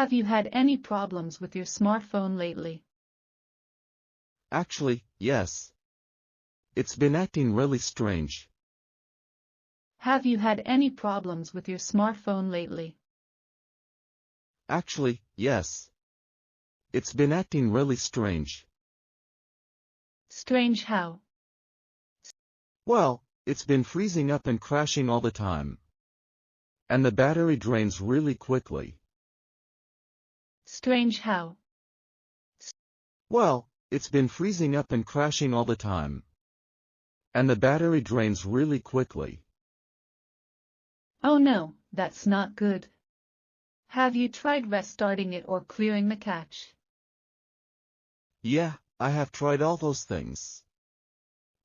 Have you had any problems with your smartphone lately? Actually, yes. It's been acting really strange. Have you had any problems with your smartphone lately? Actually, yes. It's been acting really strange. Strange how? Well, it's been freezing up and crashing all the time. And the battery drains really quickly. Strange how? Well, it's been freezing up and crashing all the time. And the battery drains really quickly. Oh no, that's not good. Have you tried restarting it or clearing the cache? Yeah, I have tried all those things.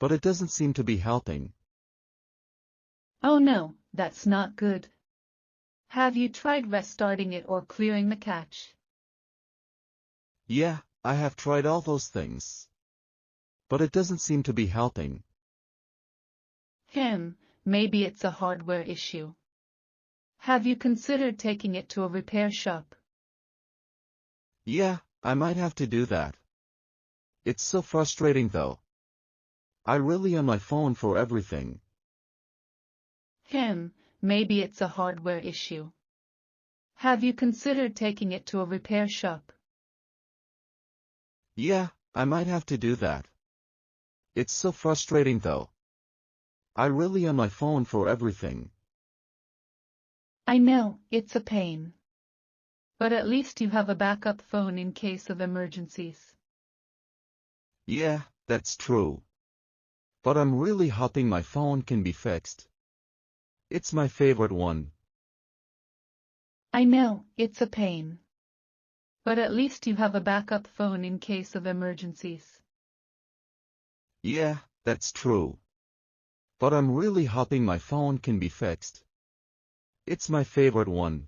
But it doesn't seem to be helping. Oh no, that's not good. Have you tried restarting it or clearing the cache? Yeah, I have tried all those things. But it doesn't seem to be helping. Maybe it's a hardware issue. Have you considered taking it to a repair shop? Yeah, I might have to do that. It's so frustrating though. I really on my phone for everything. Maybe it's a hardware issue. Have you considered taking it to a repair shop? Yeah, I might have to do that. It's so frustrating though. I really on my phone for everything. I know, it's a pain. But at least you have a backup phone in case of emergencies. Yeah, that's true. But I'm really hoping my phone can be fixed. It's my favorite one. I know, it's a pain. But at least you have a backup phone in case of emergencies. Yeah, that's true. But I'm really hoping my phone can be fixed. It's my favorite one.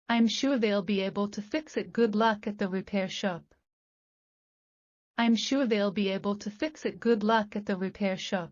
I'm sure they'll be able to fix it. Good luck at the repair shop. I'm sure they'll be able to fix it. Good luck at the repair shop.